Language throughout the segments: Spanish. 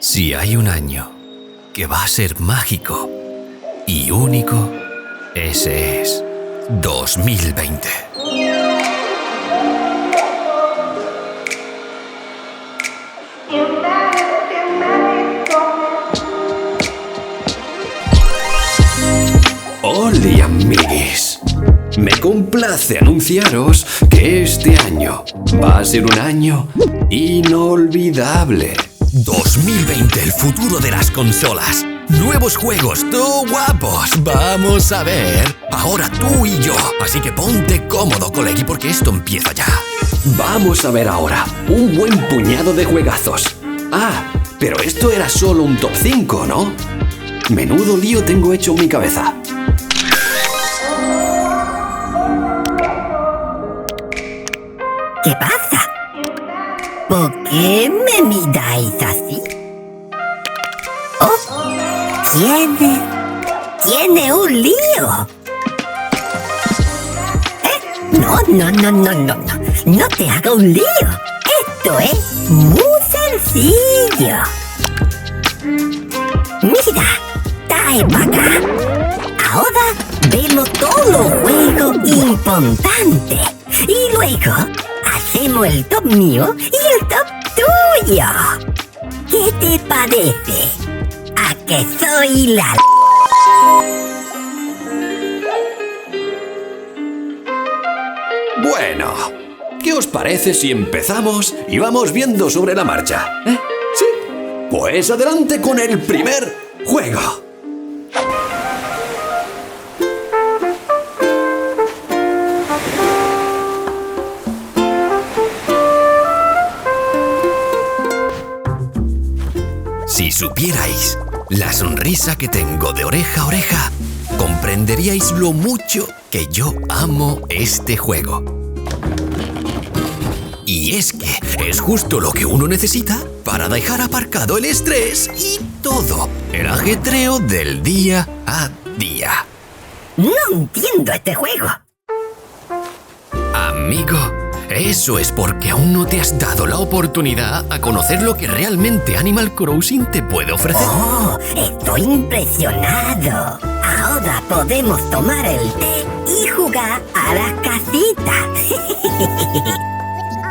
Si hay un año que va a ser mágico y único, ese es 2020. ¡Hola, amiguis! Me complace anunciaros que este año va a ser un año inolvidable. 2020, el futuro de las consolas. Nuevos juegos, tú guapos. Vamos a ver. Ahora tú y yo. Así que ponte cómodo, colegui, porque esto empieza ya. Vamos a ver ahora un buen puñado de juegazos. Ah, pero esto era solo un top 5, ¿no? Menudo lío tengo hecho en mi cabeza. ¿Qué pasa? ¿Por qué me miráis así? Oh, tiene un lío. No te haga un lío. Esto es muy sencillo. Mira, trae para acá. Ahora vemos todos los juegos importantes y luego hacemos el top mío y el top tuyo. ¿Qué te parece? ¿A que soy la... Bueno, ¿qué os parece si empezamos y vamos viendo sobre la marcha? ¿Sí? Pues adelante con el primer juego. Si supierais la sonrisa que tengo de oreja a oreja, comprenderíais lo mucho que yo amo este juego. Y es que es justo lo que uno necesita para dejar aparcado el estrés y todo el ajetreo del día a día. No entiendo este juego. Amigo, eso es porque aún no te has dado la oportunidad a conocer lo que realmente Animal Crossing te puede ofrecer. ¡Oh! Estoy impresionado. Ahora podemos tomar el té y jugar a las casitas.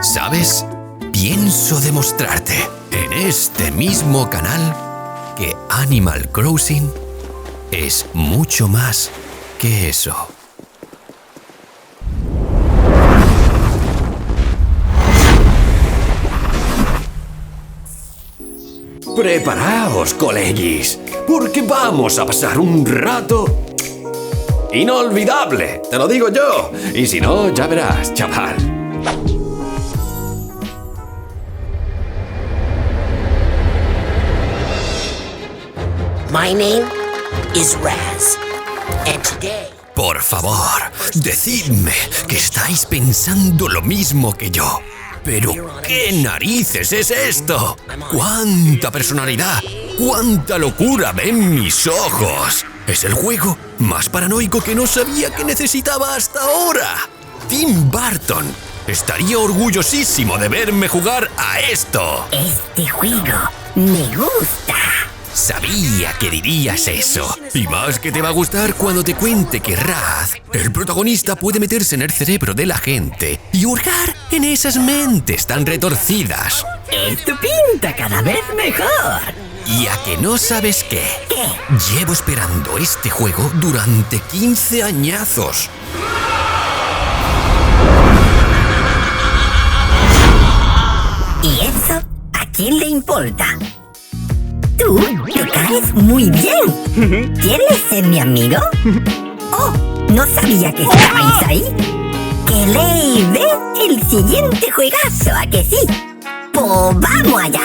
¿Sabes? Pienso demostrarte en este mismo canal que Animal Crossing es mucho más que eso. Preparaos, colegis, porque vamos a pasar un rato inolvidable, te lo digo yo. Y si no, ya verás, chaval. My name is Raz, and today... Por favor, decidme que estáis pensando lo mismo que yo. ¿Pero qué narices es esto? ¡Cuánta personalidad! ¡Cuánta locura ven mis ojos! Es el juego más paranoico que no sabía que necesitaba hasta ahora. Tim Burton estaría orgullosísimo de verme jugar a esto. Este juego me gusta. Sabía que dirías eso. Y más que te va a gustar cuando te cuente que Raz, el protagonista, puede meterse en el cerebro de la gente y hurgar en esas mentes tan retorcidas. Esto pinta cada vez mejor. ¿Y a que no sabes qué? ¿Qué? Llevo esperando este juego durante 15 añazos. ¿Y eso a quién le importa? Tú te caes muy bien. ¿Quieres ser mi amigo? Oh, no sabía que estabais ahí. ¡Que le ve el siguiente juegazo! ¿A que sí? ¡Pues vamos allá!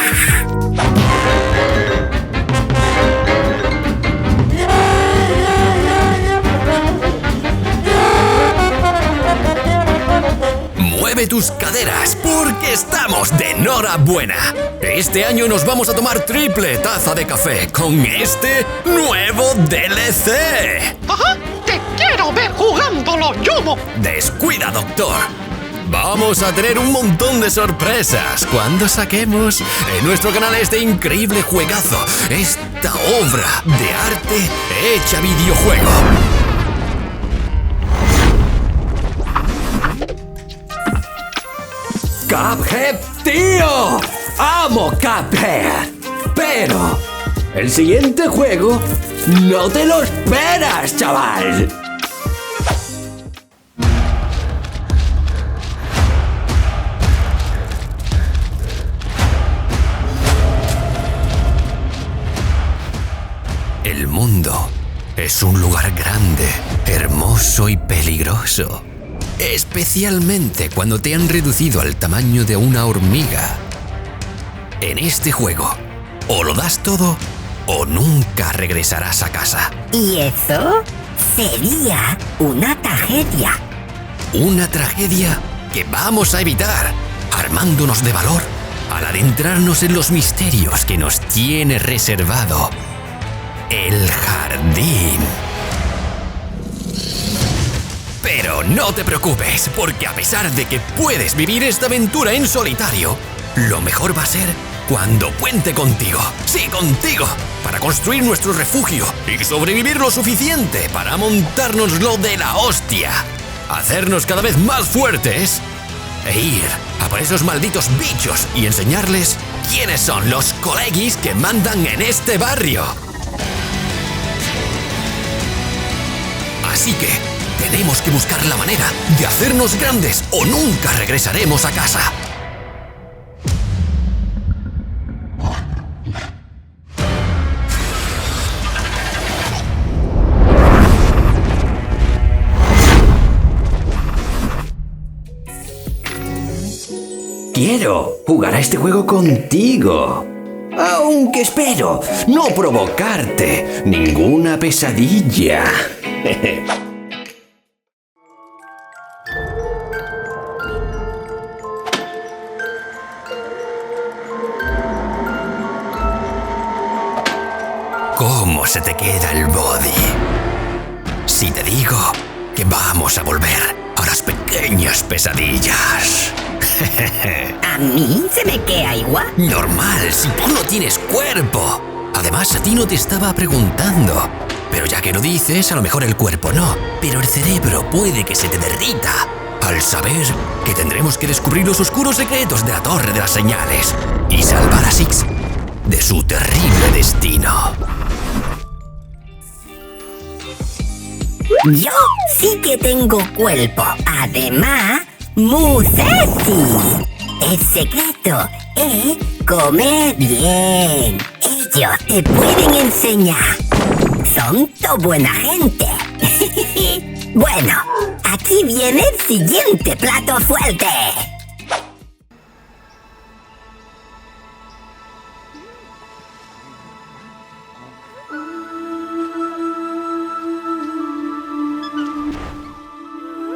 Mueve tus caderas porque estamos de enhorabuena. Este año nos vamos a tomar triple taza de café con este nuevo DLC. ¡Ajá! ¡Te quiero ver jugándolo, Yomo! Descuida, doctor. Vamos a tener un montón de sorpresas cuando saquemos en nuestro canal este increíble juegazo, esta obra de arte hecha videojuego. ¡Cuphead, tío! ¡Amo Cuphead! Pero el siguiente juego no te lo esperas, chaval. El mundo es un lugar grande, hermoso y peligroso. Especialmente cuando te han reducido al tamaño de una hormiga. En este juego, o lo das todo, o nunca regresarás a casa. Y eso sería una tragedia. Una tragedia que vamos a evitar, armándonos de valor, al adentrarnos en los misterios que nos tiene reservado el jardín. Pero no te preocupes, porque a pesar de que puedes vivir esta aventura en solitario, lo mejor va a ser cuando cuente contigo, sí, contigo, para construir nuestro refugio y sobrevivir lo suficiente para montárnoslo de la hostia, hacernos cada vez más fuertes e ir a por esos malditos bichos y enseñarles quiénes son los colegis que mandan en este barrio. Así que tenemos que buscar la manera de hacernos grandes o nunca regresaremos a casa. Quiero jugar a este juego contigo. Aunque espero no provocarte ninguna pesadilla. ¿Cómo se te queda el body? Si te digo que vamos a volver a las pequeñas pesadillas. A mí se me queda igual. Normal, si tú no tienes cuerpo. Además, a ti no te estaba preguntando. Pero ya que lo dices, a lo mejor el cuerpo no. Pero el cerebro puede que se te derrita al saber que tendremos que descubrir los oscuros secretos de la Torre de las Señales y salvar a Six de su terrible destino. Yo sí que tengo cuerpo. Además, muy sexy. El secreto es comer bien. Ellos te pueden enseñar. Son to buena gente. Bueno, aquí viene el siguiente plato fuerte.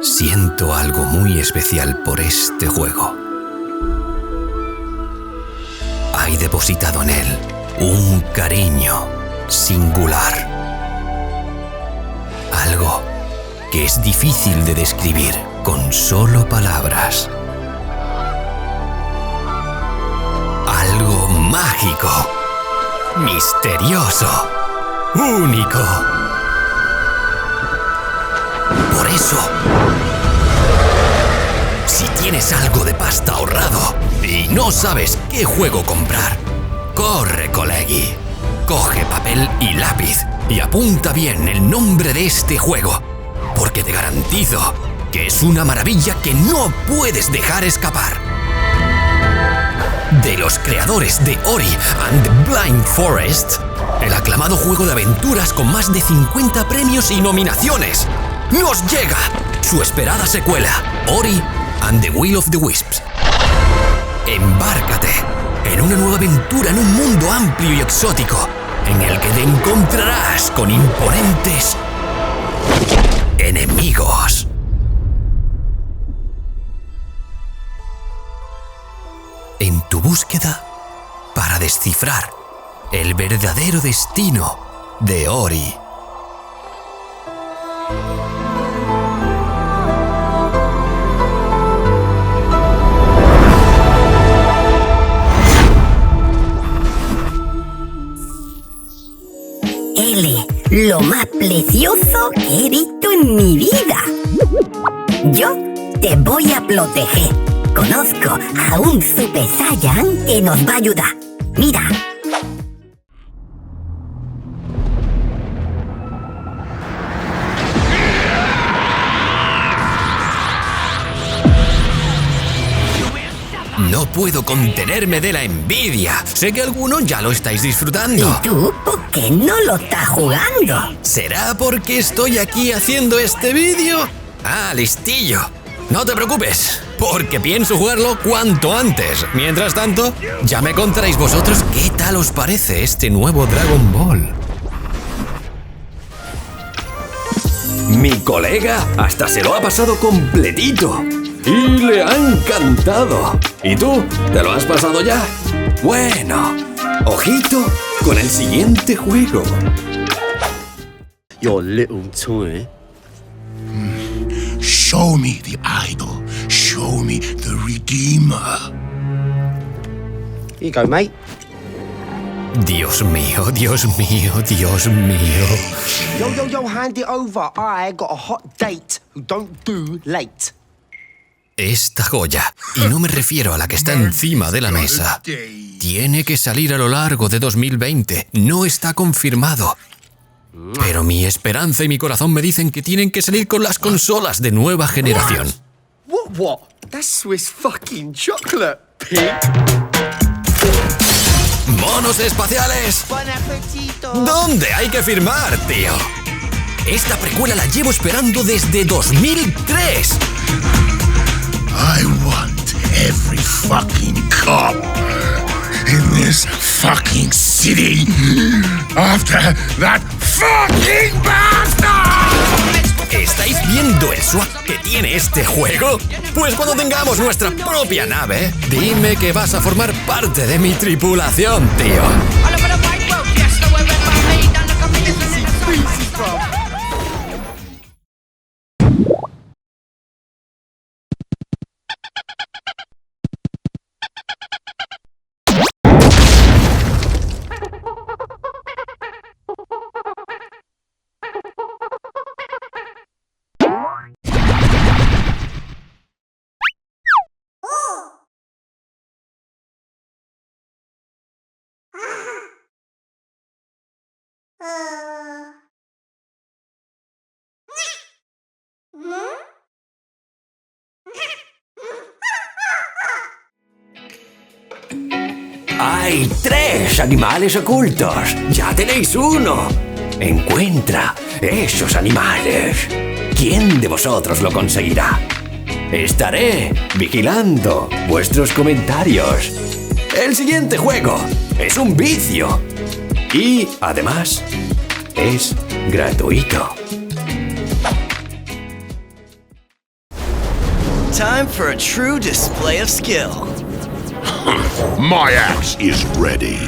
Siento algo muy especial por este juego. Hay depositado en él un cariño singular. Algo que es difícil de describir con solo palabras. Algo mágico, misterioso, único. Por eso, si tienes algo de pasta ahorrado y no sabes qué juego comprar, corre, colegi. Coge papel y lápiz y apunta bien el nombre de este juego, porque te garantizo que es una maravilla que no puedes dejar escapar. De los creadores de Ori and the Blind Forest, el aclamado juego de aventuras con más de 50 premios y nominaciones, nos llega su esperada secuela, Ori and the Will of the Wisps. Embárcate en una nueva aventura en un mundo amplio y exótico, en el que te encontrarás con imponentes enemigos. En tu búsqueda para descifrar el verdadero destino de Ori. lo más precioso que he visto en mi vida. Yo te voy a proteger. Conozco a un Super Saiyan que nos va a ayudar. Mira. No puedo contenerme de la envidia. Sé que algunos ya lo estáis disfrutando. ¿Y tú por qué no lo estás jugando? ¿Será porque estoy aquí haciendo este vídeo? Ah, listillo. No te preocupes, porque pienso jugarlo cuanto antes. Mientras tanto, ya me contaréis vosotros qué tal os parece este nuevo Dragon Ball. Mi colega hasta se lo ha pasado completito. Y le ha encantado. ¿Y tú? ¿Te lo has pasado ya? Bueno, ojito con el siguiente juego. Your little toy. Show me the idol. Show me the redeemer. Here you go, mate. Dios mío, Dios mío, Dios mío. Yo, hand it over. I got a hot date who don't do late. Esta joya, y no me refiero a la que está encima de la mesa, tiene que salir a lo largo de 2020. No está confirmado. Pero mi esperanza y mi corazón me dicen que tienen que salir con las consolas de nueva generación. What? That's Swiss fucking chocolate, pig. ¡Monos espaciales! ¿Dónde hay que firmar, tío? Esta precuela la llevo esperando desde 2003. I want every fucking cop in this fucking city after that fucking bastard! ¿Estáis viendo el swag que tiene este juego? Pues cuando tengamos nuestra propia nave, dime que vas a formar parte de mi tripulación, tío. Hay 3 animales ocultos. Ya tenéis uno. Encuentra esos animales. ¿Quién de vosotros lo conseguirá? Estaré vigilando vuestros comentarios. El siguiente juego es un vicio. Y, además, es gratuito. Time for a true display of skill. My axe is ready.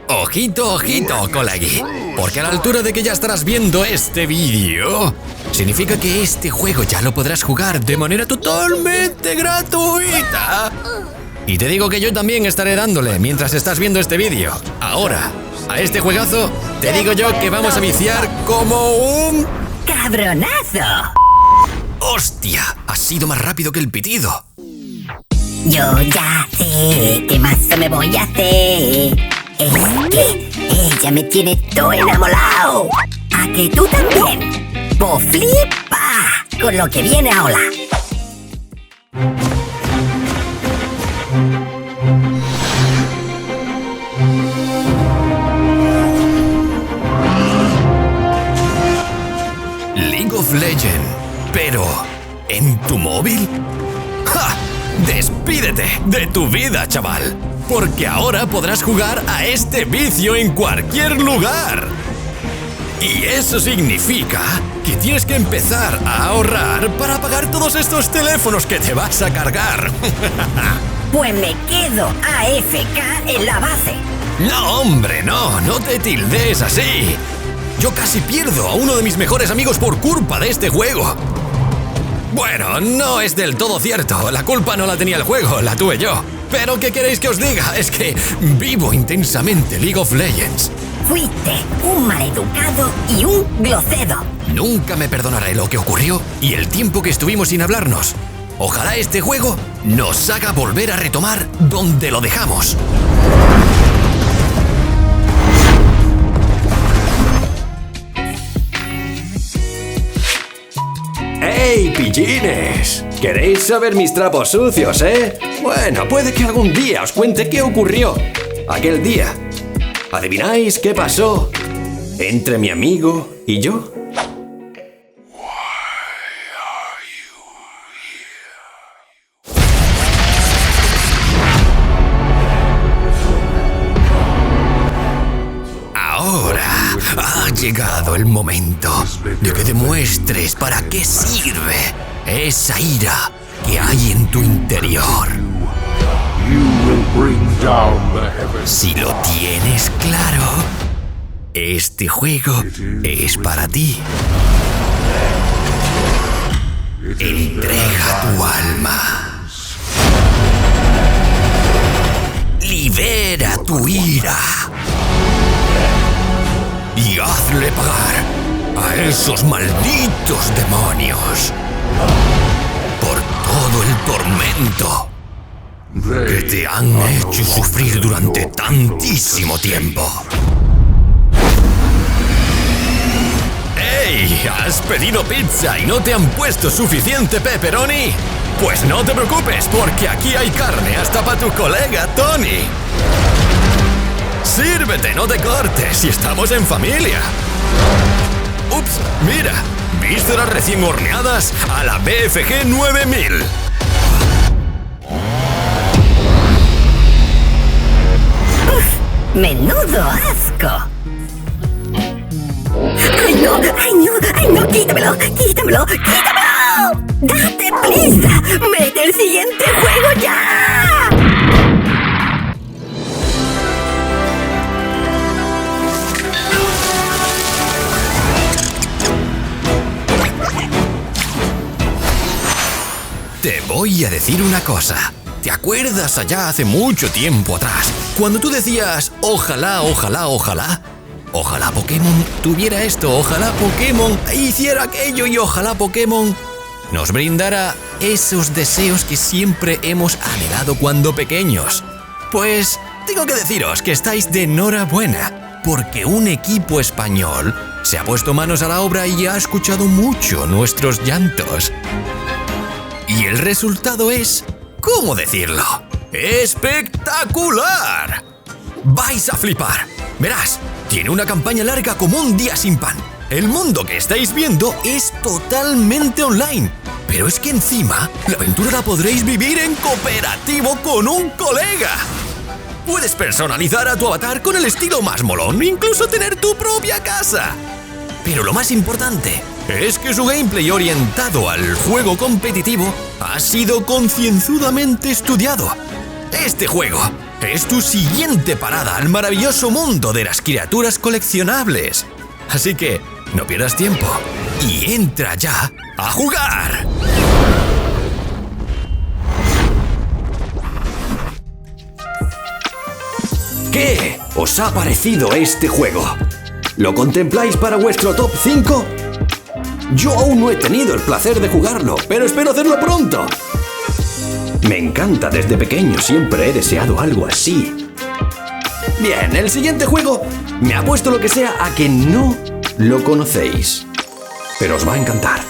Ojito, ojito, colegui. Porque a la altura de que ya estarás viendo este vídeo, significa que este juego ya lo podrás jugar de manera totalmente gratuita. Y te digo que yo también estaré dándole mientras estás viendo este vídeo. Ahora, a este juegazo, te digo yo que vamos a viciar como un... ¡Cabronazo! ¡Hostia! Ha sido más rápido que el pitido. Yo ya sé qué más me voy a hacer. Es que ella me tiene todo enamorado. ¿A que tú también? Pues flipa con lo que viene ahora. League of Legends, pero ¿en tu móvil? ¡Ja! ¡Despídete de tu vida, chaval! Porque ahora podrás jugar a este vicio en cualquier lugar. Y eso significa que tienes que empezar a ahorrar para pagar todos estos teléfonos que te vas a cargar. Pues me quedo AFK en la base. No, hombre, no te tildes así. Yo casi pierdo a uno de mis mejores amigos por culpa de este juego. Bueno, no es del todo cierto. La culpa no la tenía el juego, la tuve yo. ¿Pero qué queréis que os diga? Es que vivo intensamente League of Legends. Fuiste un maleducado y un grosero. Nunca me perdonaré lo que ocurrió y el tiempo que estuvimos sin hablarnos. Ojalá este juego nos haga volver a retomar donde lo dejamos. ¡Hey, pillines! ¿Queréis saber mis trapos sucios, eh? Bueno, puede que algún día os cuente qué ocurrió aquel día. ¿Adivináis qué pasó entre mi amigo y yo? Ahora ha llegado el momento de que demuestres para qué sirve esa ira que hay en tu interior. Si lo tienes claro, este juego es para ti. Entrega tu alma. Libera tu ira. Y hazle pagar a esos malditos demonios por todo el tormento que te han hecho sufrir durante tantísimo tiempo. ¡Ey! ¿Has pedido pizza y no te han puesto suficiente pepperoni? Pues no te preocupes, porque aquí hay carne hasta para tu colega Tony. Sírvete, no te cortes, si estamos en familia. Ups, mira, vísceras recién horneadas a la BFG 9000. ¡Menudo asco! ¡Ay, no! ¡Ay, no! ¡Ay, no! ¡Quítamelo! ¡Quítamelo! ¡Quítamelo! ¡Date prisa! ¡Mete el siguiente juego ya! Te voy a decir una cosa. ¿Te acuerdas allá hace mucho tiempo atrás, cuando tú decías ojalá, ojalá, ojalá? Ojalá Pokémon tuviera esto, ojalá Pokémon hiciera aquello y ojalá Pokémon nos brindara esos deseos que siempre hemos anhelado cuando pequeños. Pues tengo que deciros que estáis de enhorabuena, porque un equipo español se ha puesto manos a la obra y ha escuchado mucho nuestros llantos. Y el resultado es, ¿cómo decirlo? ¡Espectacular! ¡Vais a flipar! Verás, tiene una campaña larga como un día sin pan. El mundo que estáis viendo es totalmente online. Pero es que encima, la aventura la podréis vivir en cooperativo con un colega. Puedes personalizar a tu avatar con el estilo más molón, incluso tener tu propia casa. Pero lo más importante es que su gameplay orientado al juego competitivo ha sido concienzudamente estudiado. Este juego es tu siguiente parada al maravilloso mundo de las criaturas coleccionables. Así que no pierdas tiempo y entra ya a jugar. ¿Qué os ha parecido este juego? ¿Lo contempláis para vuestro top 5? Yo aún no he tenido el placer de jugarlo, pero espero hacerlo pronto. Me encanta, desde pequeño siempre he deseado algo así. Bien, el siguiente juego me apuesto lo que sea a que no lo conocéis, pero os va a encantar.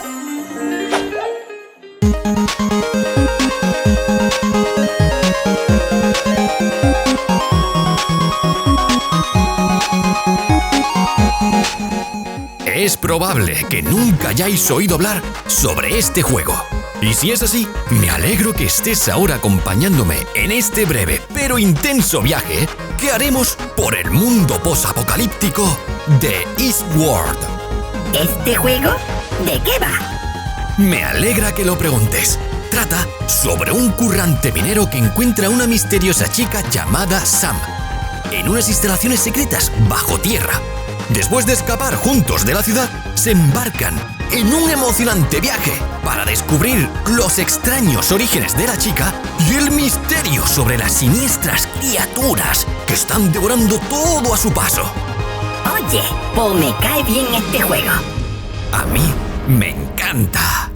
Es probable que nunca hayáis oído hablar sobre este juego. Y si es así, me alegro que estés ahora acompañándome en este breve pero intenso viaje que haremos por el mundo posapocalíptico de Eastward. ¿Este juego? ¿De qué va? Me alegra que lo preguntes. Trata sobre un currante minero que encuentra a una misteriosa chica llamada Sam en unas instalaciones secretas bajo tierra. Después de escapar juntos de la ciudad, se embarcan en un emocionante viaje para descubrir los extraños orígenes de la chica y el misterio sobre las siniestras criaturas que están devorando todo a su paso. Oye, pues me cae bien este juego. A mí me encanta.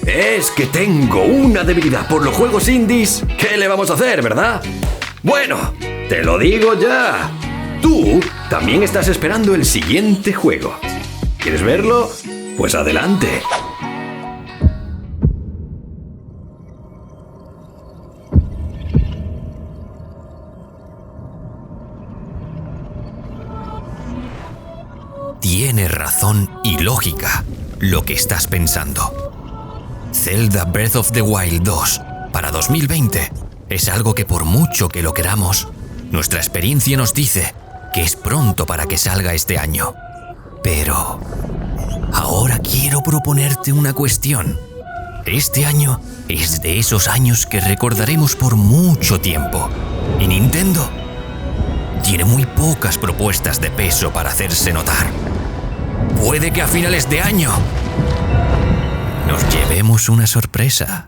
Es que tengo una debilidad por los juegos indies. ¿Qué le vamos a hacer, verdad? Bueno, te lo digo ya. Tú también estás esperando el siguiente juego. ¿Quieres verlo? Pues adelante. Tiene razón y lógica lo que estás pensando. Zelda Breath of the Wild 2 para 2020 es algo que por mucho que lo queramos, nuestra experiencia nos dice que es pronto para que salga este año. Pero ahora quiero proponerte una cuestión. Este año es de esos años que recordaremos por mucho tiempo. Y Nintendo tiene muy pocas propuestas de peso para hacerse notar. Puede que a finales de año nos llevemos una sorpresa.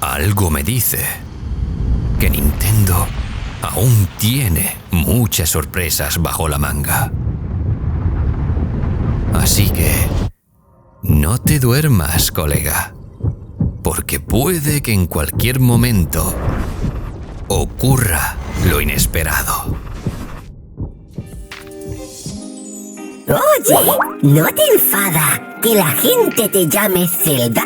Algo me dice que Nintendo aún tiene muchas sorpresas bajo la manga. Así que no te duermas, colega, porque puede que en cualquier momento ocurra lo inesperado. Oye, ¿no te enfada que la gente te llame Zelda?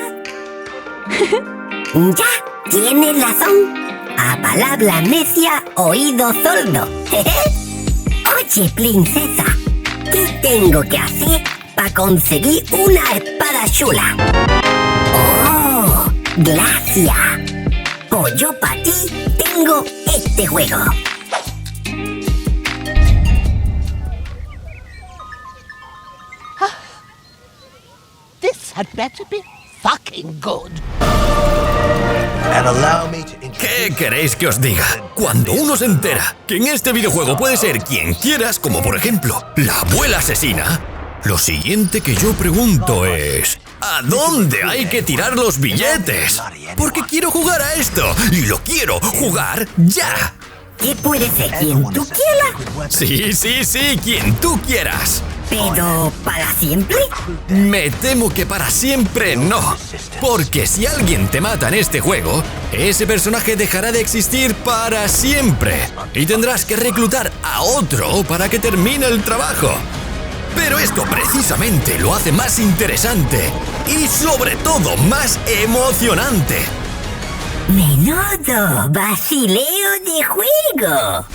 Ya, tienes razón. A palabra necia, oído sordo. Oye, princesa, ¿qué tengo que hacer para conseguir una espada chula? ¡Oh! ¡Gracias! Pues yo para ti tengo este juego. This had better be fucking good. And allow me to introduce... ¿Qué queréis que os diga? Cuando uno se entera que en este videojuego puede ser quien quieras, como por ejemplo la abuela asesina, lo siguiente que yo pregunto es: ¿a dónde hay que tirar los billetes? Porque quiero jugar a esto y lo quiero jugar ya. ¿Qué puede ser quien tú quieras? Sí, quien tú quieras. ¿Pero para siempre? Me temo que para siempre no. Porque si alguien te mata en este juego, ese personaje dejará de existir para siempre. Y tendrás que reclutar a otro para que termine el trabajo. Pero esto precisamente lo hace más interesante y sobre todo más emocionante. ¡Menudo vacileo de juego!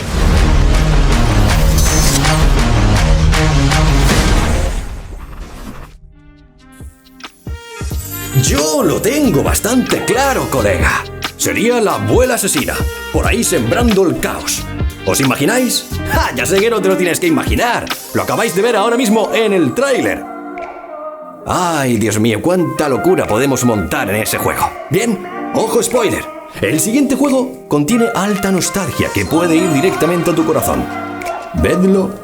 Yo lo tengo bastante claro, colega. Sería la abuela asesina, por ahí sembrando el caos. ¿Os imagináis? ¡Ja! Ya sé que no te lo tienes que imaginar. Lo acabáis de ver ahora mismo en el tráiler. ¡Ay, Dios mío! ¡Cuánta locura podemos montar en ese juego! Bien, ojo spoiler. El siguiente juego contiene alta nostalgia que puede ir directamente a tu corazón. Vedlo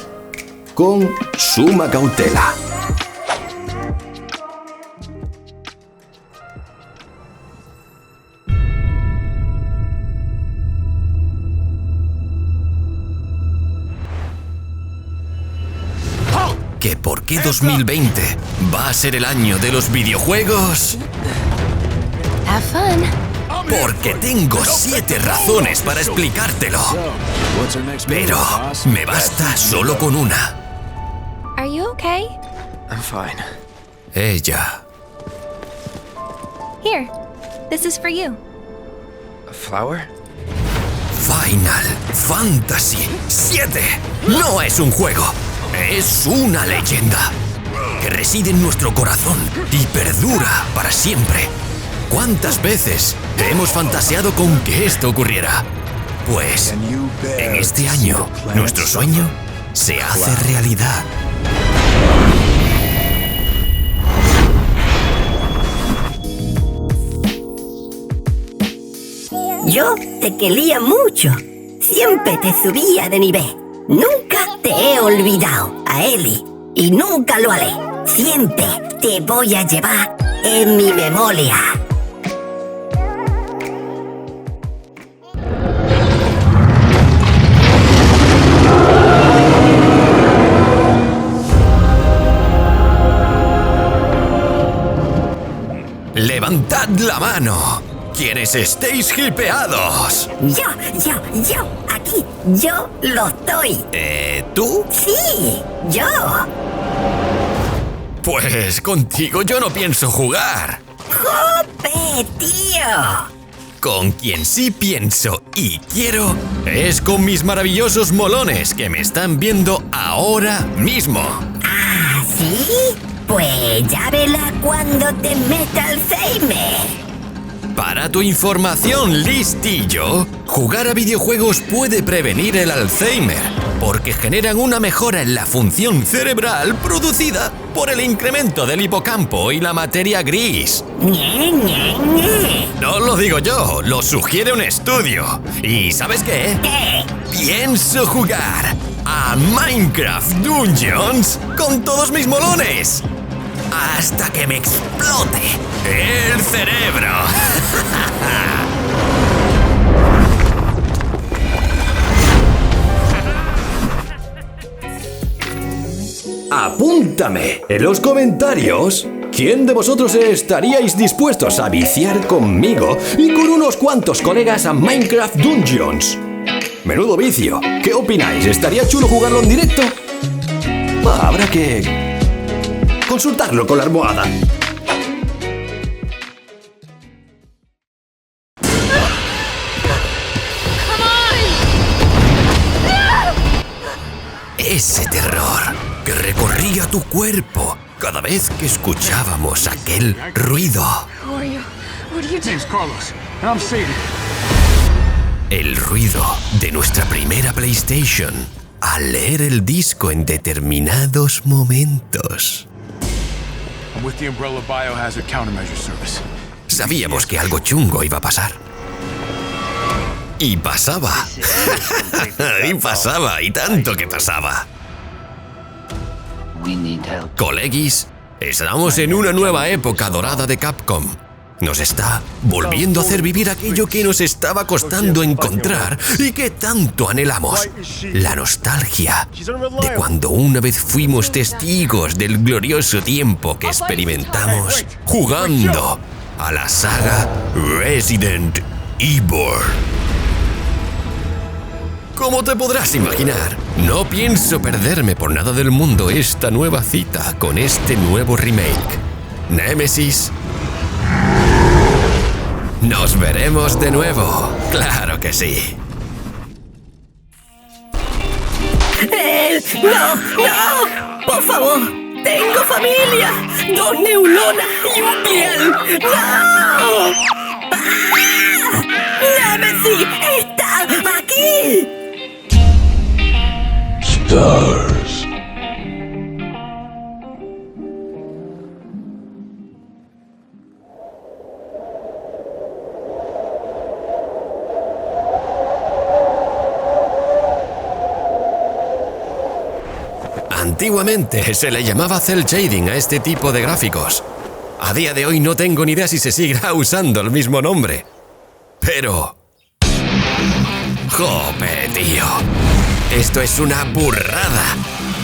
con suma cautela. ¿Que por qué 2020 va a ser el año de los videojuegos? Have fun. Porque tengo 7 razones para explicártelo. Pero me basta solo con una. Are you okay? I'm fine. Ella. Here. This is for you. A flower? Final Fantasy VII. No es un juego. Es una leyenda que reside en nuestro corazón y perdura para siempre. ¿Cuántas veces hemos fantaseado con que esto ocurriera? Pues, en este año, nuestro sueño se hace realidad. Yo te quería mucho. Siempre te subía de nivel. Nunca te he olvidado, a Ellie. Y nunca lo haré. Siempre te voy a llevar en mi memoria. ¡Levantad la mano! ¡Quienes estéis hipeados! Yo, aquí, yo lo estoy. ¿Tú? Sí, yo. Pues contigo yo no pienso jugar. ¡Jope, tío! Con quien sí pienso y quiero es con mis maravillosos molones que me están viendo ahora mismo. ¿Ah, sí? Pues ya verá cuando te meta Alzheimer. Para tu información, listillo, jugar a videojuegos puede prevenir el Alzheimer, porque generan una mejora en la función cerebral producida por el incremento del hipocampo y la materia gris. No lo digo yo, lo sugiere un estudio. ¿Y sabes qué? Pienso jugar a Minecraft Dungeons con todos mis molones. Hasta que me explote el cerebro. Apúntame en los comentarios. ¿Quién de vosotros estaríais dispuestos a viciar conmigo y con unos cuantos colegas a Minecraft Dungeons? Menudo vicio. ¿Qué opináis? ¿Estaría chulo jugarlo en directo? Habrá que consultarlo con la almohada. Ese terror que recorría tu cuerpo cada vez que escuchábamos aquel ruido. El ruido de nuestra primera PlayStation al leer el disco en determinados momentos. Sabíamos que algo chungo iba a pasar. Y pasaba. Y pasaba, y tanto que pasaba. Colegis, estamos en una nueva época dorada de Capcom. Nos está volviendo a hacer vivir aquello que nos estaba costando encontrar y que tanto anhelamos. La nostalgia de cuando una vez fuimos testigos del glorioso tiempo que experimentamos jugando a la saga Resident Evil. Como te podrás imaginar, no pienso perderme por nada del mundo esta nueva cita con este nuevo remake. Nemesis. Nos veremos de nuevo, claro que sí. ¡No! ¡Por favor! ¡Tengo familia! ¡2 neuronas y un glial! ¡No! ¡Ah! ¡Nemesis está aquí! Stars. Antiguamente se le llamaba cel shading a este tipo de gráficos. A día de hoy no tengo ni idea si se seguirá usando el mismo nombre. Pero... ¡jope, tío! Esto es una burrada.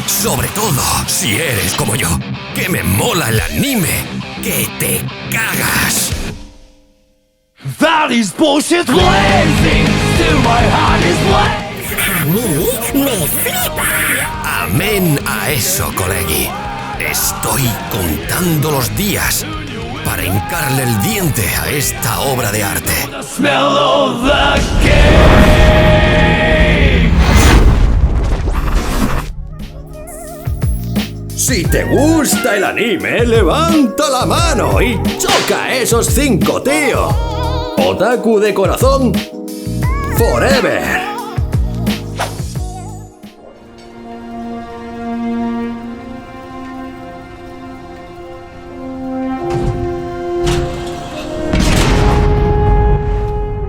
Sobre todo si eres como yo, que me mola el anime, que te cagas. That is bullshit. Blazing to my heart is blazing. A mí me flipa. Amén a eso, colegui. Estoy contando los días para hincarle el diente a esta obra de arte. Smell of the game. Si te gusta el anime, levanta la mano y choca a esos 5, tío. Otaku de corazón, forever.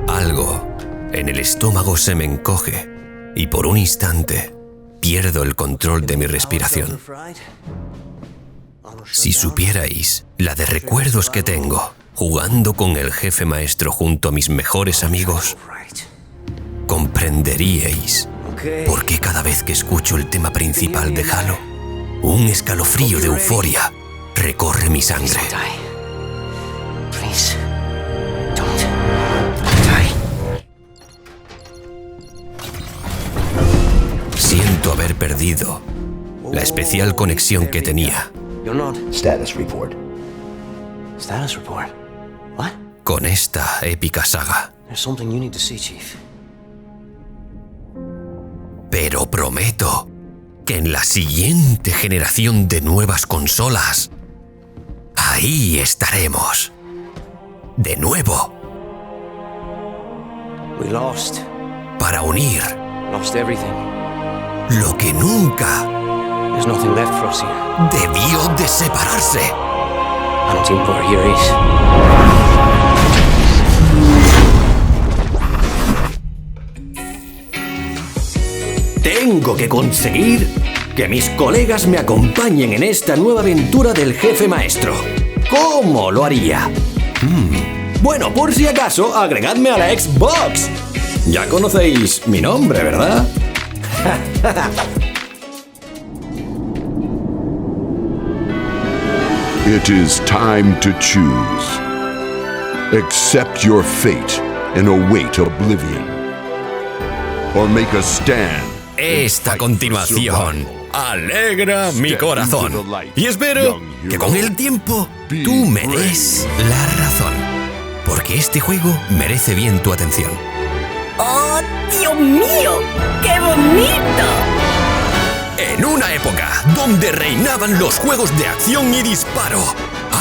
Algo estómago se me encoge y por un instante pierdo el control de mi respiración. Si supierais la de recuerdos que tengo jugando con el jefe maestro junto a mis mejores amigos, comprenderíais por qué cada vez que escucho el tema principal de Halo, un escalofrío de euforia recorre mi sangre. Siento haber perdido la especial conexión que tenía Status report. Status report? What? con esta épica saga. There's something you need to see, Chief. Pero prometo que en la siguiente generación de nuevas consolas, ahí estaremos. De nuevo. We lost. Para unir Lost everything. lo que nunca There's nothing left for us here. debió de separarse. I don't think we're here, Ace. Tengo que conseguir que mis colegas me acompañen en esta nueva aventura del jefe maestro. ¿Cómo lo haría? Bueno, por si acaso, agregadme a la Xbox. Ya conocéis mi nombre, ¿verdad? It is time to choose. Accept your fate and await oblivion. Or make a stand. Esta continuación alegra mi corazón. Y espero que con el tiempo tú me des la razón. Porque este juego merece bien tu atención. ¡Oh, Dios mío! ¡Qué bonito! En una época donde reinaban los juegos de acción y disparo,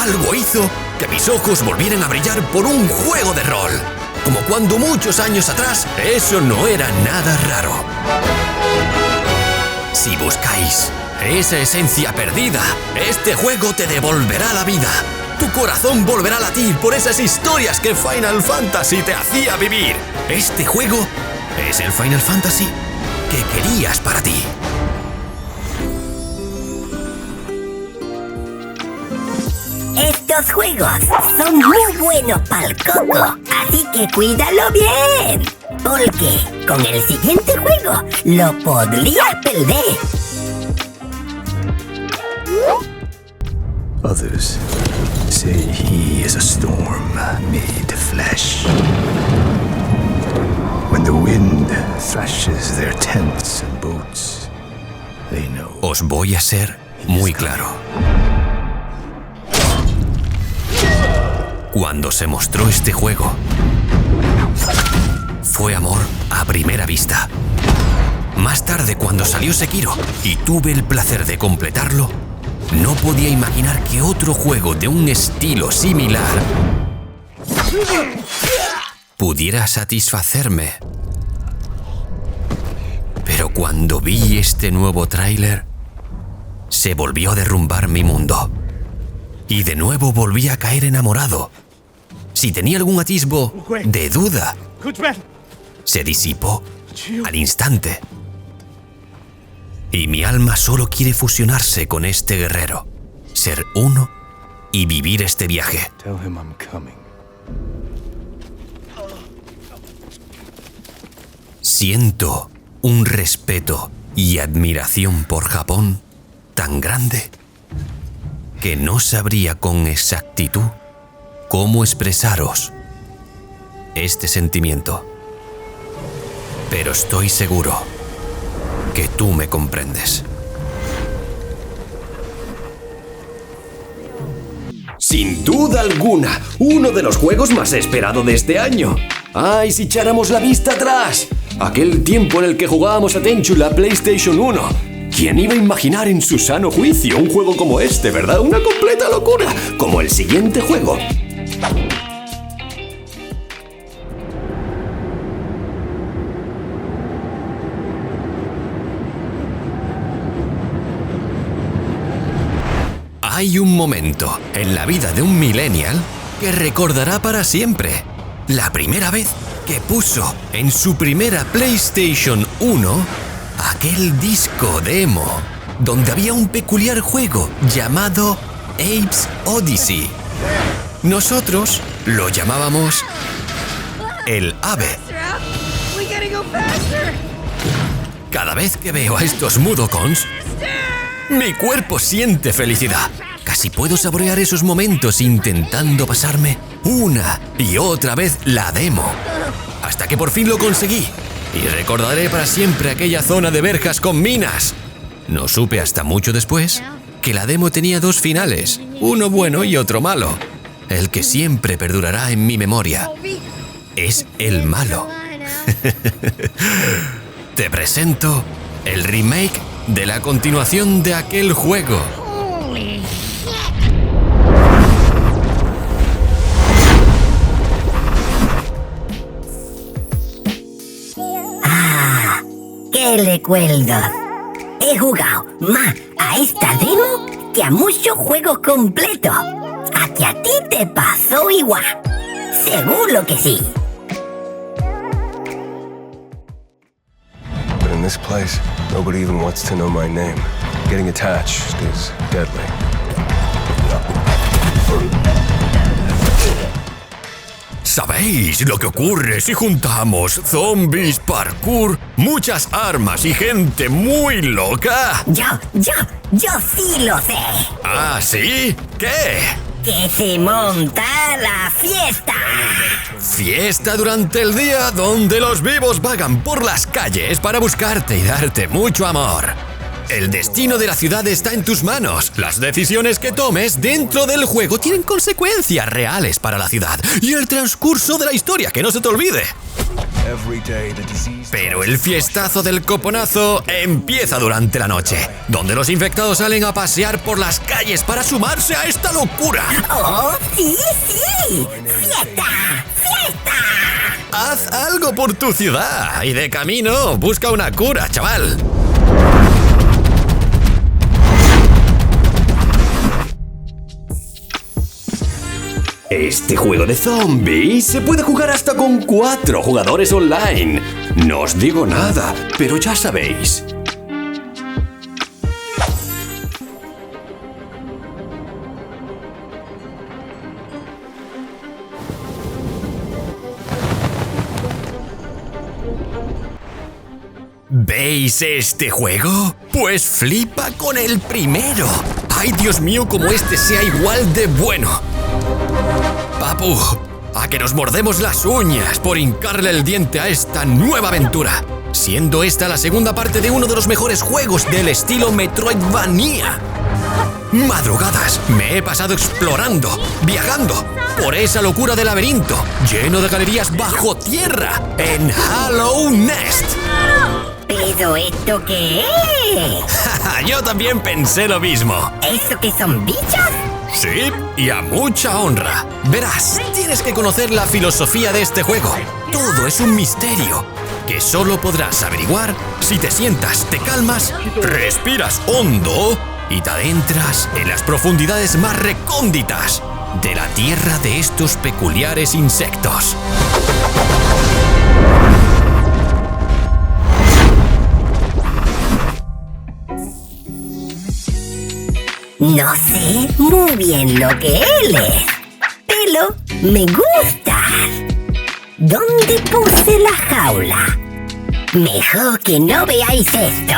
algo hizo que mis ojos volvieran a brillar por un juego de rol. Como cuando muchos años atrás eso no era nada raro. Si buscáis esa esencia perdida, este juego te devolverá la vida. Tu corazón volverá a latir por esas historias que Final Fantasy te hacía vivir. Este juego es el Final Fantasy que querías para ti. Estos juegos son muy buenos pa'l coco, así que cuídalo bien. Porque con el siguiente juego lo podrías perder. Others say he is a storm made flesh. When the wind thrashes their tents and boats, they know. Os voy a ser muy claro. Cuando se mostró este juego, fue amor a primera vista. Más tarde, cuando salió Sekiro y tuve el placer de completarlo, no podía imaginar que otro juego de un estilo similar pudiera satisfacerme. Pero cuando vi este nuevo tráiler, se volvió a derrumbar mi mundo. Y de nuevo volví a caer enamorado. Si tenía algún atisbo de duda, se disipó al instante. Y mi alma solo quiere fusionarse con este guerrero, ser uno y vivir este viaje. Tell him I'm coming. Siento un respeto y admiración por Japón tan grande que no sabría con exactitud cómo expresaros este sentimiento. Pero estoy seguro que tú me comprendes. Sin duda alguna, uno de los juegos más esperados de este año. ¡Ay, si echáramos la vista atrás! Aquel tiempo en el que jugábamos a Tenchu en la PlayStation 1. ¿Quién iba a imaginar en su sano juicio un juego como este, verdad? Una completa locura, como el siguiente juego. Hay un momento en la vida de un millennial que recordará para siempre. La primera vez que puso en su primera PlayStation 1 aquel disco demo donde había un peculiar juego llamado Apes Odyssey. Nosotros lo llamábamos el ave. Cada vez que veo a estos Mudokons, mi cuerpo siente felicidad. Casi puedo saborear esos momentos intentando pasarme una y otra vez la demo. Hasta que por fin lo conseguí. Y recordaré para siempre aquella zona de verjas con minas. No supe hasta mucho después que la demo tenía dos finales, uno bueno y otro malo. El que siempre perdurará en mi memoria es el malo. Te presento el remake de la continuación de aquel juego. ¿Qué recuerdo? He jugado más a esta demo que a muchos juegos completos. ¿A que a ti te pasó igual? Seguro que sí. But in this place, nobody even wants to know my name. Getting attached is deadly. ¿Sabéis lo que ocurre si juntamos zombies, parkour, muchas armas y gente muy loca? Yo sí lo sé. ¿Ah, sí? ¿Qué? Que se monta la fiesta. Fiesta durante el día donde los vivos vagan por las calles para buscarte y darte mucho amor. El destino de la ciudad está en tus manos. Las decisiones que tomes dentro del juego tienen consecuencias reales para la ciudad y el transcurso de la historia, que no se te olvide. Pero el fiestazo del coponazo empieza durante la noche, donde los infectados salen a pasear por las calles para sumarse a esta locura. ¡Oh, sí! ¡Fiesta! Haz algo por tu ciudad y de camino busca una cura, chaval. Este juego de zombies se puede jugar hasta con 4 jugadores online. No os digo nada, pero ya sabéis. ¿Veis este juego? Pues flipa con el primero. ¡Ay, Dios mío, como este sea igual de bueno! Papu, a que nos mordemos las uñas por hincarle el diente a esta nueva aventura, siendo esta la segunda parte de uno de los mejores juegos del estilo Metroidvania. Madrugadas me he pasado explorando, viajando por esa locura de laberinto, lleno de galerías bajo tierra, en Hollow Nest. ¿Pero esto qué es? Yo también pensé lo mismo. ¿Eso que son bichos? Sí, y a mucha honra. Verás, tienes que conocer la filosofía de este juego. Todo es un misterio que solo podrás averiguar si te sientas, te calmas, respiras hondo y te adentras en las profundidades más recónditas de la tierra de estos peculiares insectos. No sé muy bien lo que él es, pero me gusta. ¿Dónde puse la jaula? Mejor que no veáis esto.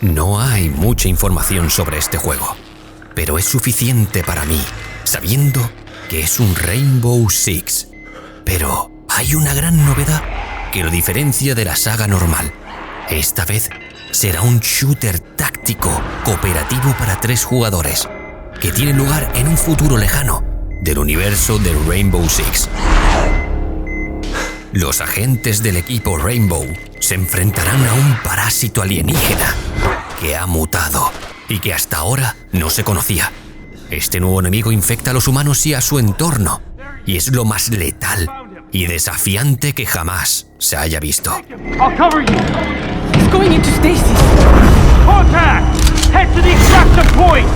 No hay mucha información sobre este juego, pero es suficiente para mí, sabiendo que es un Rainbow Six. Pero hay una gran novedad que lo diferencia de la saga normal. Esta vez será un shooter táctico cooperativo para 3 jugadores, que tiene lugar en un futuro lejano del universo de Rainbow Six. Los agentes del equipo Rainbow se enfrentarán a un parásito alienígena que ha mutado y que hasta ahora no se conocía. Este nuevo enemigo infecta a los humanos y a su entorno, y es lo más letal y desafiante que jamás se haya visto. I'll cover you. He's going into stasis. Contact! Head to the extraction point.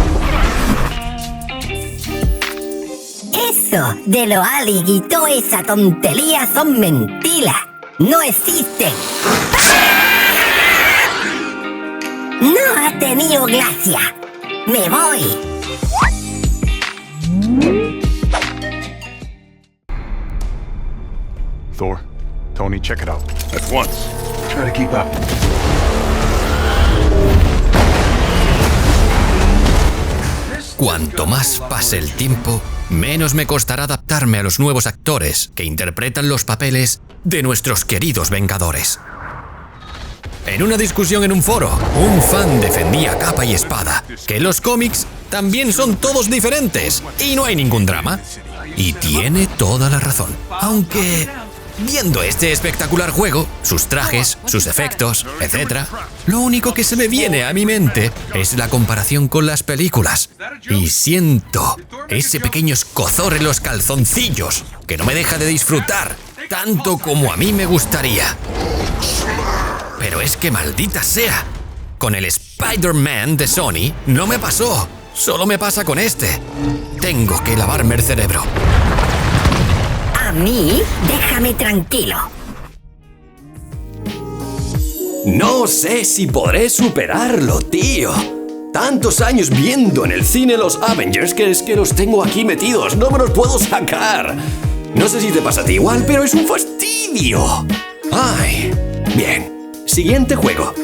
Eso de lo Alig y toda esa tontería son mentiras. No existen. No ha tenido gracia. Me voy. Thor, Tony, check it out. At once. Try to keep up. Cuanto más pase el tiempo, menos me costará adaptarme a los nuevos actores que interpretan los papeles de nuestros queridos Vengadores. En una discusión en un foro, un fan defendía a capa y espada que los cómics también son todos diferentes y no hay ningún drama. Y tiene toda la razón. Aunque, viendo este espectacular juego, sus trajes, sus efectos, etc., lo único que se me viene a mi mente es la comparación con las películas. Y siento ese pequeño escozor en los calzoncillos que no me deja de disfrutar tanto como a mí me gustaría. Pero es que maldita sea, con el Spider-Man de Sony no me pasó, solo me pasa con este. Tengo que lavarme el cerebro. A mí, déjame tranquilo. No sé si podré superarlo, tío. Tantos años viendo en el cine los Avengers que es que los tengo aquí metidos, no me los puedo sacar. No sé si te pasa a ti igual, pero es un fastidio. Ay, bien. Siguiente juego.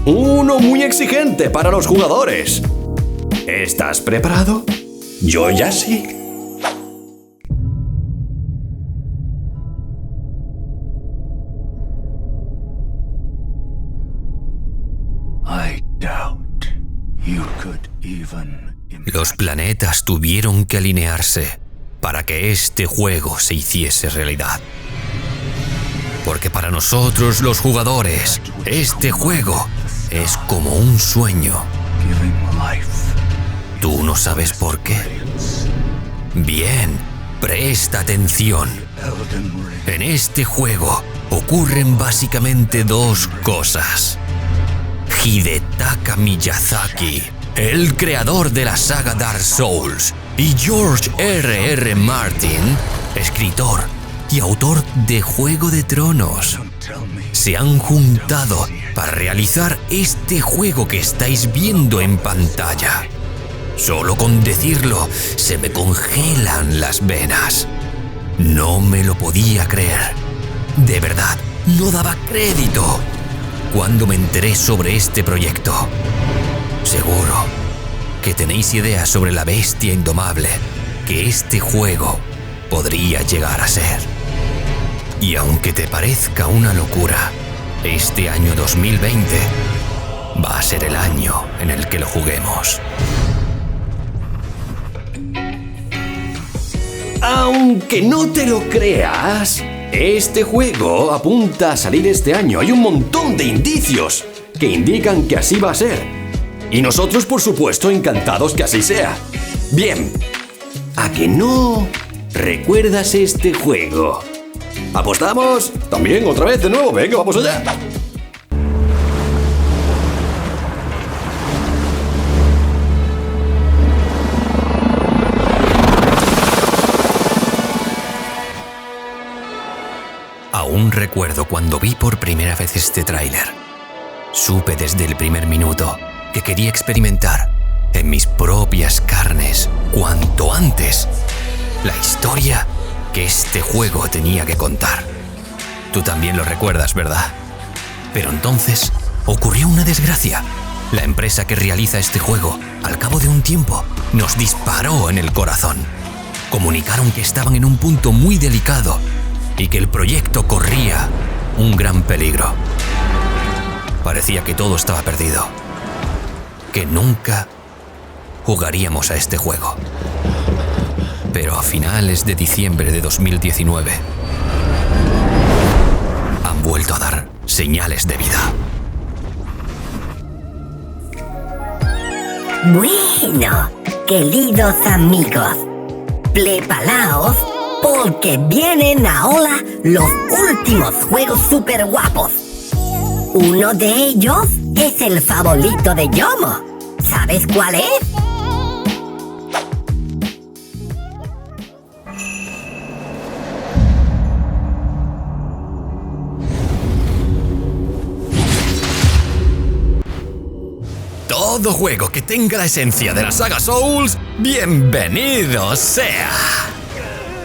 Uno muy exigente para los jugadores. ¿Estás preparado? Yo ya sí. I doubt you could even... Los planetas tuvieron que alinearse para que este juego se hiciese realidad. Porque para nosotros los jugadores, este juego es como un sueño. ¿Tú no sabes por qué? Bien, presta atención. En este juego ocurren básicamente dos cosas. Hidetaka Miyazaki, el creador de la saga Dark Souls, y George R.R. Martin, escritor y autor de Juego de Tronos, se han juntado para realizar este juego que estáis viendo en pantalla. Solo con decirlo, se me congelan las venas. No me lo podía creer. De verdad, no daba crédito cuando me enteré sobre este proyecto. Seguro que tenéis ideas sobre la bestia indomable que este juego podría llegar a ser. Y aunque te parezca una locura, este año 2020 va a ser el año en el que lo juguemos. Aunque no te lo creas, este juego apunta a salir este año. Hay un montón de indicios que indican que así va a ser. Y nosotros, por supuesto, encantados que así sea. Bien, ¿a que no recuerdas este juego? ¿Apostamos? También, otra vez, de nuevo. Venga, vamos allá. Aún recuerdo cuando vi por primera vez este tráiler. Supe desde el primer minuto que quería experimentar en mis propias carnes, cuanto antes, la historia que este juego tenía que contar. Tú también lo recuerdas, ¿verdad? Pero entonces ocurrió una desgracia. La empresa que realiza este juego, al cabo de un tiempo, nos disparó en el corazón. Comunicaron que estaban en un punto muy delicado y que el proyecto corría un gran peligro. Parecía que todo estaba perdido, que nunca jugaríamos a este juego. Pero a finales de diciembre de 2019 han vuelto a dar señales de vida. Bueno, queridos amigos, preparaos Porque vienen ahora los últimos juegos super guapos. Uno de ellos es el favorito de Yomo. ¿Sabes cuál es? Todo juego que tenga la esencia de la saga Souls, bienvenido sea.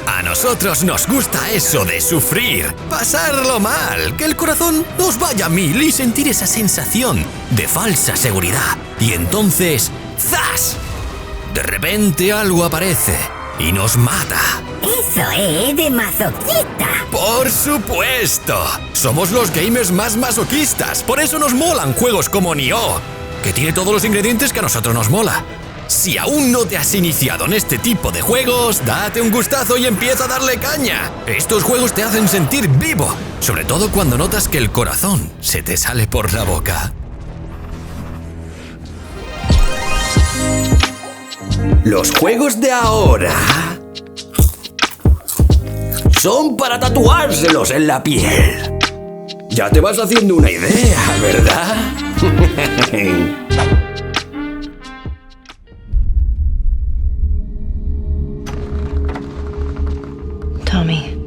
A nosotros nos gusta eso de sufrir, pasarlo mal, que el corazón nos vaya a mil y sentir esa sensación de falsa seguridad. Y entonces, ¡zas! De repente algo aparece y nos mata. Eso es de masoquista. ¡Por supuesto! Somos los gamers más masoquistas, por eso nos molan juegos como Nioh, que tiene todos los ingredientes que a nosotros nos mola. Si aún no te has iniciado en este tipo de juegos, date un gustazo y empieza a darle caña. Estos juegos te hacen sentir vivo, sobre todo cuando notas que el corazón se te sale por la boca. Los juegos de ahora son para tatuárselos en la piel. Ya te vas haciendo una idea, ¿verdad? Tommy,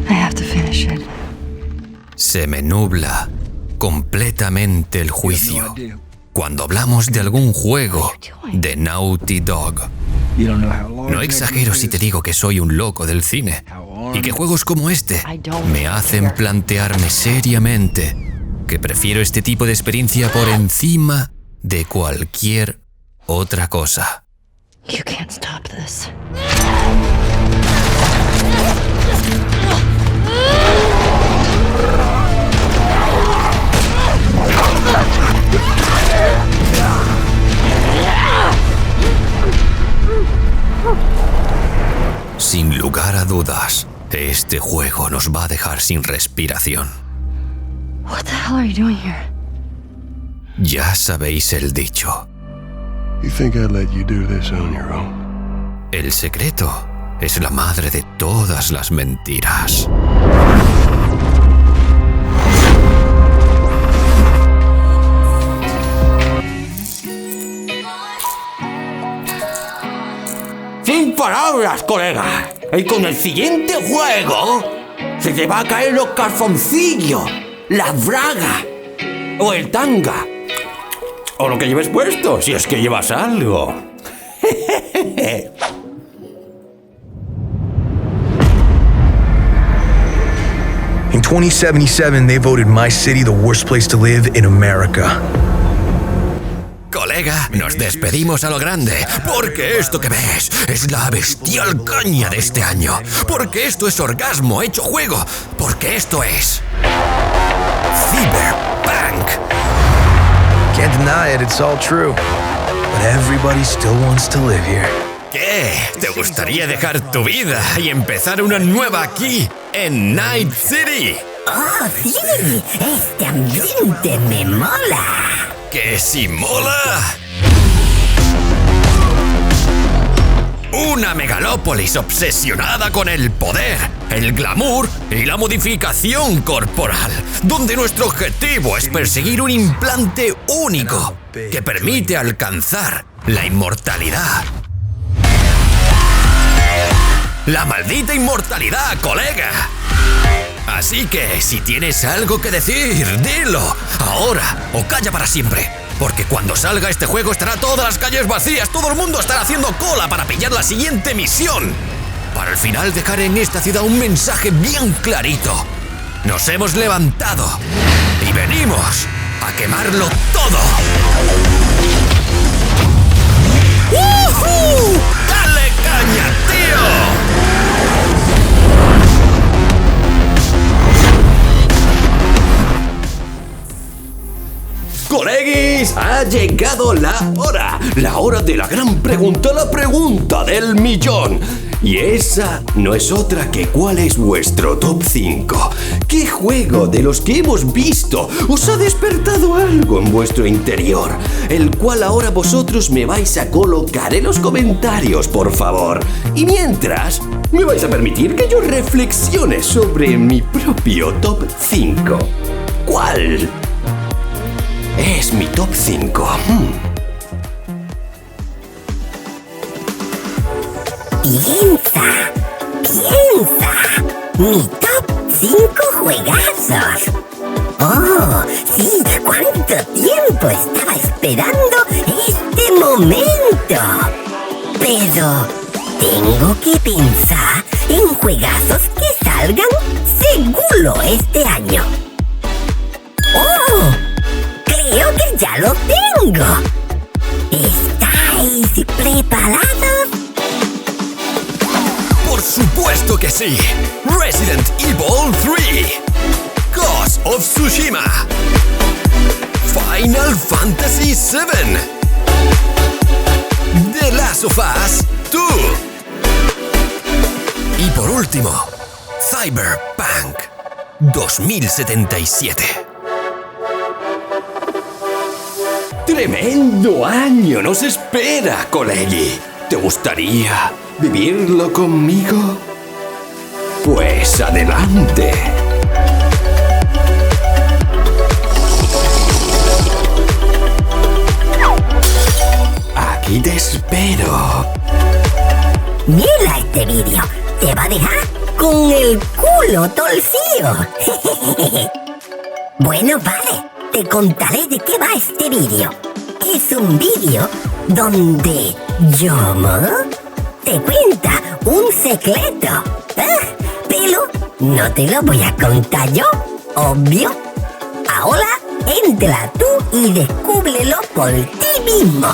I have to finish it. Se me nubla completamente el juicio cuando hablamos de algún juego de Naughty Dog. No exagero si te digo que soy un loco del cine y que juegos como este me hacen plantearme seriamente que prefiero este tipo de experiencia por encima de cualquier otra cosa. You can't stop this. Sin lugar a dudas, este juego nos va a dejar sin respiración. What the hell are you doing here? Ya sabéis el dicho. You think I'd let you do this on your own? El secreto es la madre de todas las mentiras. Sin palabras, colega. Y con el siguiente juego se te va a caer los calzoncillos, la braga o el tanga. O lo que lleves puesto, si es que llevas algo. In 2077, they voted my city the worst place to live in America. Colega, nos despedimos a lo grande, porque esto que ves es la bestial caña de este año, porque esto es orgasmo hecho juego, porque esto es Cyberpunk. Can't deny it, it's all true. But everybody still wants to live here. ¿Qué? ¿Te gustaría dejar tu vida y empezar una nueva aquí, en Night City? ¡Oh, sí! Este ambiente me mola. ¿Que si mola? Una megalópolis obsesionada con el poder, el glamour y la modificación corporal, donde nuestro objetivo es perseguir un implante único que permite alcanzar la inmortalidad. ¡La maldita inmortalidad, colega! Así que, si tienes algo que decir, dilo, ahora o calla para siempre. Porque cuando salga este juego estará todas las calles vacías, todo el mundo estará haciendo cola para pillar la siguiente misión. Para al final dejar en esta ciudad un mensaje bien clarito. Nos hemos levantado y venimos a quemarlo todo. ¡Woohoo! ¡Dale caña, tío! Coleguis, ha llegado la hora de la gran pregunta, la pregunta del millón. Y esa no es otra que cuál es vuestro top 5. ¿Qué juego de los que hemos visto os ha despertado algo en vuestro interior? El cual ahora vosotros me vais a colocar en los comentarios, por favor. Y mientras, me vais a permitir que yo reflexione sobre mi propio top 5. ¿Cuál es mi top 5? Piensa. Mi top 5 juegazos. Oh, sí, cuánto tiempo estaba esperando este momento. Pero tengo que pensar en juegazos que salgan seguro este año. ¡Oh! Creo que ya lo tengo. ¿Estáis preparados? ¡Por supuesto que sí! Resident Evil 3, Ghost of Tsushima, Final Fantasy VII, The Last of Us 2 y por último, Cyberpunk 2077. ¡Tremendo año nos espera, colegui! ¿Te gustaría vivirlo conmigo? Pues adelante. Aquí te espero. Mira este vídeo. Te va a dejar con el culo torcido. Bueno, vale. Te contaré de qué va este vídeo. Es un vídeo donde Yomo te cuenta un secreto. Pero no te lo voy a contar yo, obvio. Ahora entra tú y descúbrelo por ti mismo.